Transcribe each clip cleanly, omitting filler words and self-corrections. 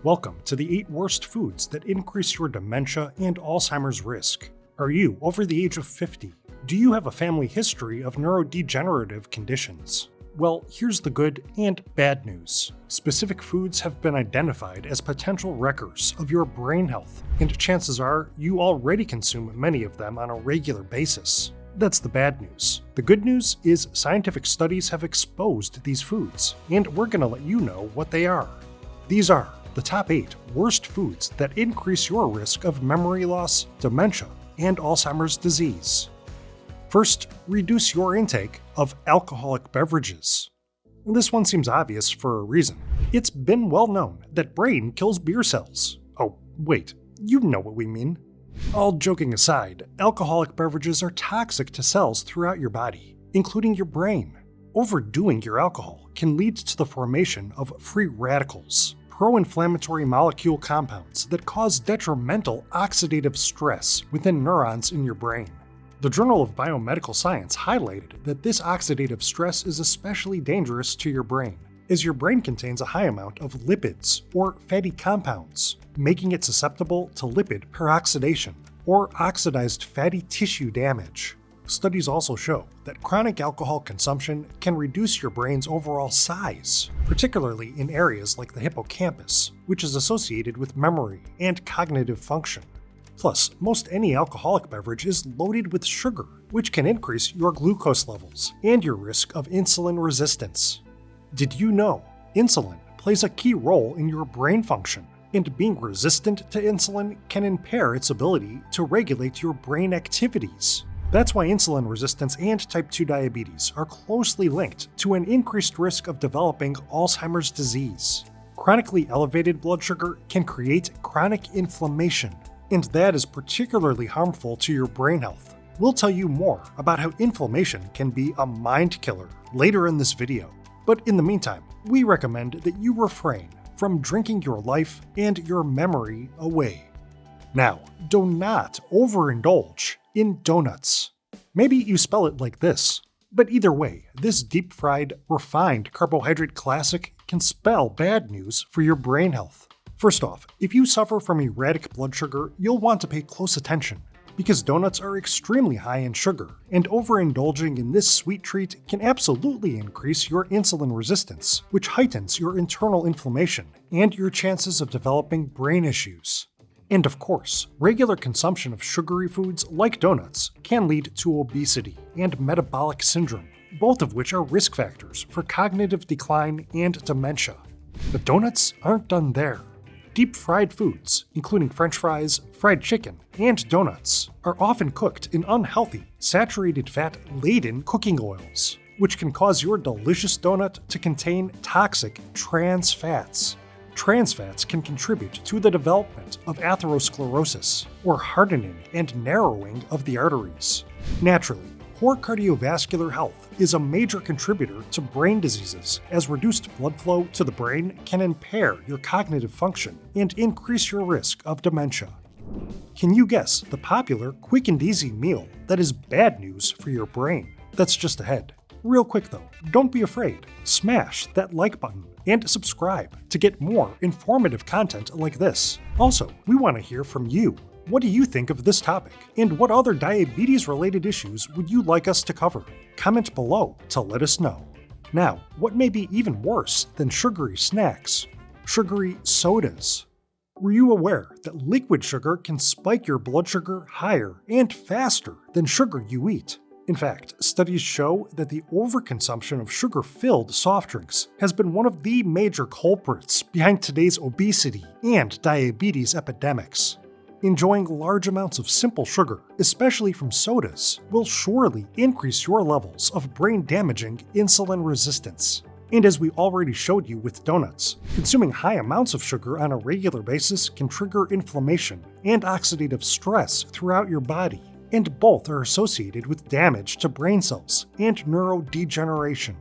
Welcome to the 8 worst foods that increase your dementia and Alzheimer's risk. Are you over the age of 50? Do you have a family history of neurodegenerative conditions? Well, here's the good and bad news. Specific foods have been identified as potential wreckers of your brain health, and chances are you already consume many of them on a regular basis. That's the bad news. The good news is scientific studies have exposed these foods, and we're going to let you know what they are. These are the top 8 worst foods that increase your risk of memory loss, dementia, and Alzheimer's disease. First, reduce your intake of alcoholic beverages. This one seems obvious for a reason. It's been well known that brain kills beer cells. Oh, wait, you know what we mean. All joking aside, alcoholic beverages are toxic to cells throughout your body, including your brain. Overdoing your alcohol can lead to the formation of free radicals, pro-inflammatory molecule compounds that cause detrimental oxidative stress within neurons in your brain. The Journal of Biomedical Science highlighted that this oxidative stress is especially dangerous to your brain, as your brain contains a high amount of lipids, or fatty compounds, making it susceptible to lipid peroxidation, or oxidized fatty tissue damage. Studies also show that chronic alcohol consumption can reduce your brain's overall size, particularly in areas like the hippocampus, which is associated with memory and cognitive function. Plus, most any alcoholic beverage is loaded with sugar, which can increase your glucose levels and your risk of insulin resistance. Did you know insulin plays a key role in your brain function, and being resistant to insulin can impair its ability to regulate your brain activities? That's why insulin resistance and type 2 diabetes are closely linked to an increased risk of developing Alzheimer's disease. Chronically elevated blood sugar can create chronic inflammation, and that is particularly harmful to your brain health. We'll tell you more about how inflammation can be a mind killer later in this video. But in the meantime, we recommend that you refrain from drinking your life and your memory away. Now, do not overindulge in doughnuts. Maybe you spell it like this, but either way, this deep-fried, refined carbohydrate classic can spell bad news for your brain health. First off, if you suffer from erratic blood sugar, you'll want to pay close attention, because donuts are extremely high in sugar, and overindulging in this sweet treat can absolutely increase your insulin resistance, which heightens your internal inflammation and your chances of developing brain issues. And of course, regular consumption of sugary foods like donuts can lead to obesity and metabolic syndrome, both of which are risk factors for cognitive decline and dementia. But donuts aren't done there. Deep-fried foods, including French fries, fried chicken, and donuts, are often cooked in unhealthy, saturated fat-laden cooking oils, which can cause your delicious donut to contain toxic trans fats. Trans fats can contribute to the development of atherosclerosis, or hardening and narrowing of the arteries. Naturally, poor cardiovascular health is a major contributor to brain diseases, as reduced blood flow to the brain can impair your cognitive function and increase your risk of dementia. Can you guess the popular quick and easy meal that is bad news for your brain? That's just ahead. Real quick though, don't be afraid. Smash that like button and subscribe to get more informative content like this. Also, we want to hear from you. What do you think of this topic? And what other diabetes-related issues would you like us to cover? Comment below to let us know. Now, what may be even worse than sugary snacks? Sugary sodas. Were you aware that liquid sugar can spike your blood sugar higher and faster than sugar you eat? In fact, studies show that the overconsumption of sugar-filled soft drinks has been one of the major culprits behind today's obesity and diabetes epidemics. Enjoying large amounts of simple sugar, especially from sodas, will surely increase your levels of brain-damaging insulin resistance. And as we already showed you with donuts, consuming high amounts of sugar on a regular basis can trigger inflammation and oxidative stress throughout your body, and both are associated with damage to brain cells and neurodegeneration.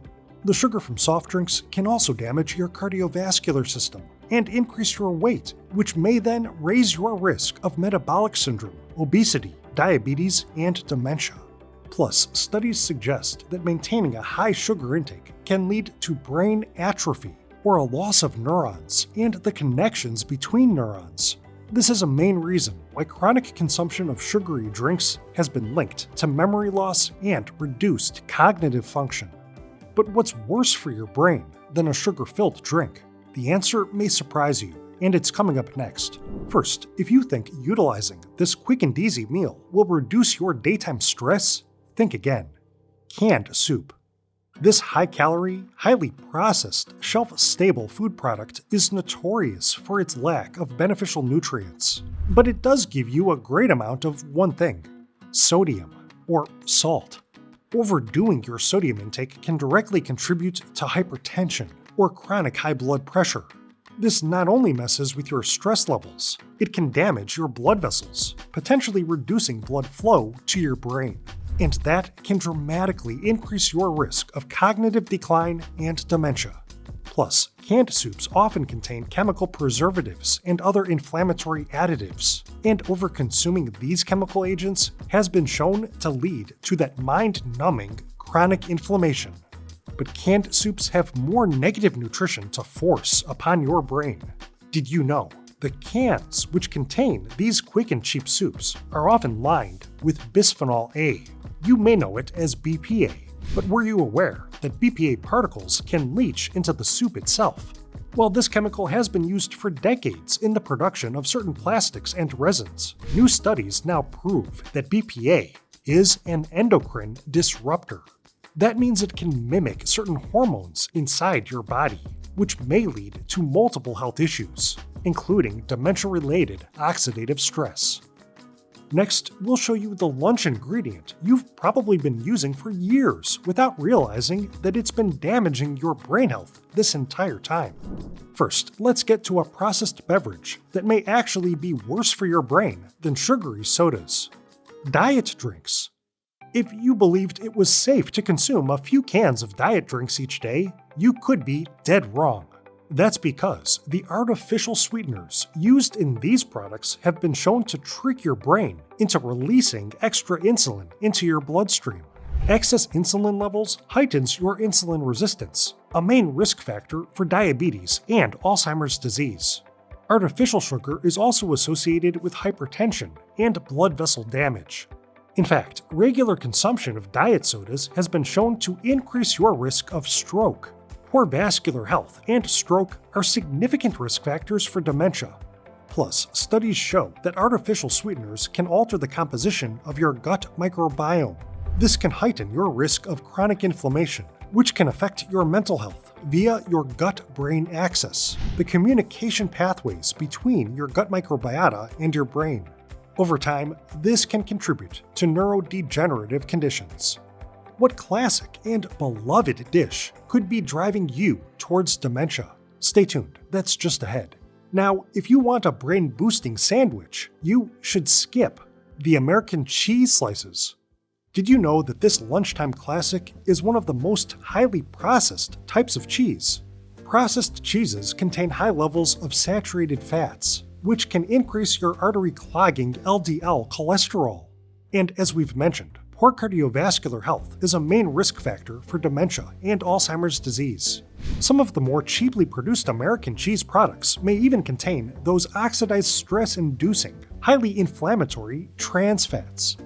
The sugar from soft drinks can also damage your cardiovascular system and increase your weight, which may then raise your risk of metabolic syndrome, obesity, diabetes, and dementia. Plus, studies suggest that maintaining a high sugar intake can lead to brain atrophy, or a loss of neurons and the connections between neurons. This is a main reason why chronic consumption of sugary drinks has been linked to memory loss and reduced cognitive function. But what's worse for your brain than a sugar-filled drink? The answer may surprise you, and it's coming up next. First, if you think utilizing this quick and easy meal will reduce your daytime stress, think again. Canned soup. This high-calorie, highly processed, shelf-stable food product is notorious for its lack of beneficial nutrients. But it does give you a great amount of one thing: sodium, or salt. Overdoing your sodium intake can directly contribute to hypertension or chronic high blood pressure. This not only messes with your stress levels, it can damage your blood vessels, potentially reducing blood flow to your brain. And that can dramatically increase your risk of cognitive decline and dementia. Plus, canned soups often contain chemical preservatives and other inflammatory additives, and overconsuming these chemical agents has been shown to lead to that mind-numbing chronic inflammation. But canned soups have more negative nutrition to force upon your brain. Did you know? The cans which contain these quick and cheap soups are often lined with bisphenol A. You may know it as BPA, but were you aware that BPA particles can leach into the soup itself? While this chemical has been used for decades in the production of certain plastics and resins, new studies now prove that BPA is an endocrine disruptor. That means it can mimic certain hormones inside your body, which may lead to multiple health issues, including dementia-related oxidative stress. Next, we'll show you the lunch ingredient you've probably been using for years without realizing that it's been damaging your brain health this entire time. First, let's get to a processed beverage that may actually be worse for your brain than sugary sodas: diet drinks. If you believed it was safe to consume a few cans of diet drinks each day, you could be dead wrong. That's because the artificial sweeteners used in these products have been shown to trick your brain into releasing extra insulin into your bloodstream. Excess insulin levels heightens your insulin resistance, a main risk factor for diabetes and Alzheimer's disease. Artificial sugar is also associated with hypertension and blood vessel damage. In fact, regular consumption of diet sodas has been shown to increase your risk of stroke. Poor vascular health and stroke are significant risk factors for dementia. Plus, studies show that artificial sweeteners can alter the composition of your gut microbiome. This can heighten your risk of chronic inflammation, which can affect your mental health via your gut-brain axis, the communication pathways between your gut microbiota and your brain. Over time, this can contribute to neurodegenerative conditions. What classic and beloved dish could be driving you towards dementia? Stay tuned, that's just ahead. Now, if you want a brain-boosting sandwich, you should skip the American cheese slices. Did you know that this lunchtime classic is one of the most highly processed types of cheese? Processed cheeses contain high levels of saturated fats, which can increase your artery-clogging LDL cholesterol. And as we've mentioned, poor cardiovascular health is a main risk factor for dementia and Alzheimer's disease. Some of the more cheaply produced American cheese products may even contain those oxidized stress-inducing, highly inflammatory trans fats.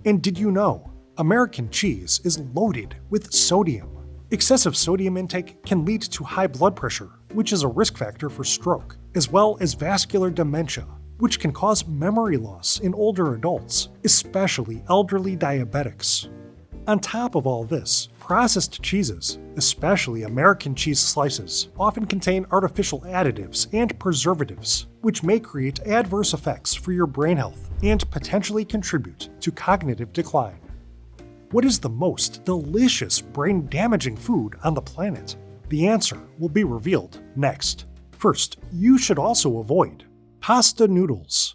And did you know, American cheese is loaded with sodium? Excessive sodium intake can lead to high blood pressure, which is a risk factor for stroke, as well as vascular dementia, which can cause memory loss in older adults, especially elderly diabetics. On top of all this, processed cheeses, especially American cheese slices, often contain artificial additives and preservatives, which may create adverse effects for your brain health and potentially contribute to cognitive decline. What is the most delicious brain-damaging food on the planet? The answer will be revealed next. First, you should also avoid pasta noodles.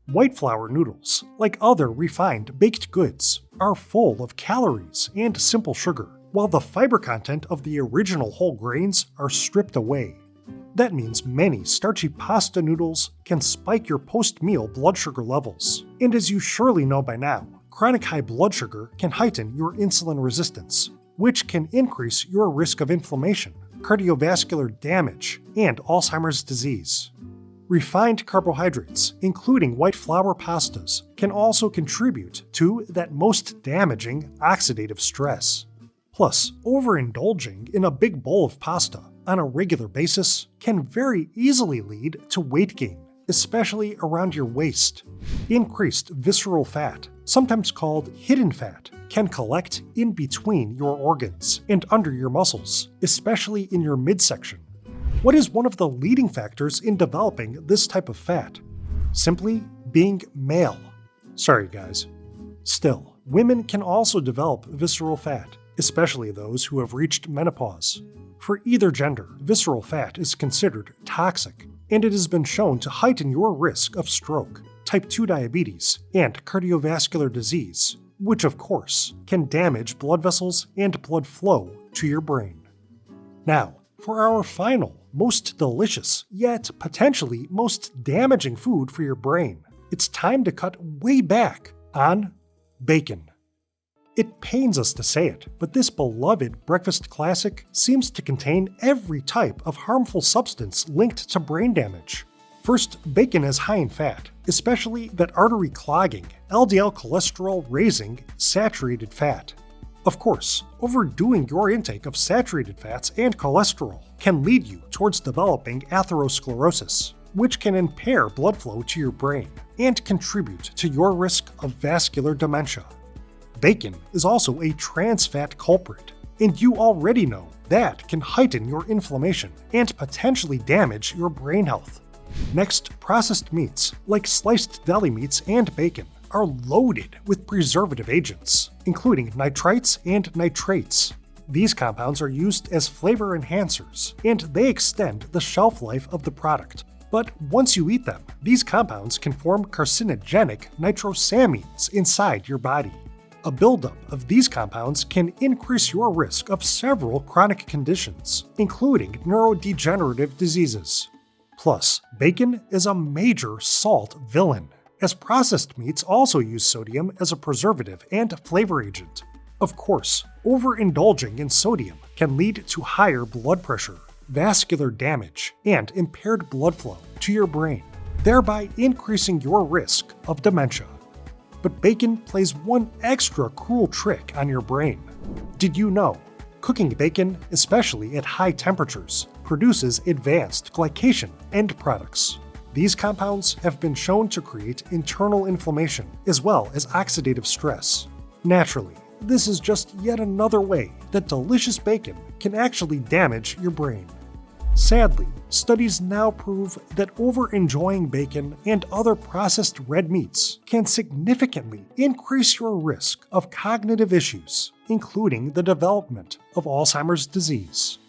White flour noodles, like other refined baked goods, are full of calories and simple sugar, while the fiber content of the original whole grains are stripped away. That means many starchy pasta noodles can spike your post-meal blood sugar levels. And as you surely know by now, chronic high blood sugar can heighten your insulin resistance, which can increase your risk of inflammation. cardiovascular damage, and Alzheimer's disease. Refined carbohydrates, including white flour pastas, can also contribute to that most damaging oxidative stress. Plus, overindulging in a big bowl of pasta on a regular basis can very easily lead to weight gain, especially around your waist. Increased visceral fat, sometimes called hidden fat, can collect in between your organs and under your muscles, especially in your midsection. What is one of the leading factors in developing this type of fat? Simply being male. Sorry guys. Still, women can also develop visceral fat, especially those who have reached menopause. For either gender, visceral fat is considered toxic, and it has been shown to heighten your risk of stroke, type 2 diabetes, and cardiovascular disease, which of course can damage blood vessels and blood flow to your brain. Now, for our final, most delicious, yet potentially most damaging food for your brain, it's time to cut way back on bacon. It pains us to say it, but this beloved breakfast classic seems to contain every type of harmful substance linked to brain damage. First, bacon is high in fat, especially that artery clogging, LDL cholesterol raising, saturated fat. Of course, overdoing your intake of saturated fats and cholesterol can lead you towards developing atherosclerosis, which can impair blood flow to your brain and contribute to your risk of vascular dementia. Bacon is also a trans fat culprit, and you already know that can heighten your inflammation and potentially damage your brain health. Next, processed meats, like sliced deli meats and bacon, are loaded with preservative agents, including nitrites and nitrates. These compounds are used as flavor enhancers, and they extend the shelf life of the product. But once you eat them, these compounds can form carcinogenic nitrosamines inside your body. A buildup of these compounds can increase your risk of several chronic conditions, including neurodegenerative diseases. Plus, bacon is a major salt villain, as processed meats also use sodium as a preservative and flavor agent. Of course, overindulging in sodium can lead to higher blood pressure, vascular damage, and impaired blood flow to your brain, thereby increasing your risk of dementia. But bacon plays one extra cruel trick on your brain. Did you know? Cooking bacon, especially at high temperatures, produces advanced glycation end products. These compounds have been shown to create internal inflammation as well as oxidative stress. Naturally, this is just yet another way that delicious bacon can actually damage your brain. Sadly, studies now prove that over-enjoying bacon and other processed red meats can significantly increase your risk of cognitive issues, including the development of Alzheimer's disease.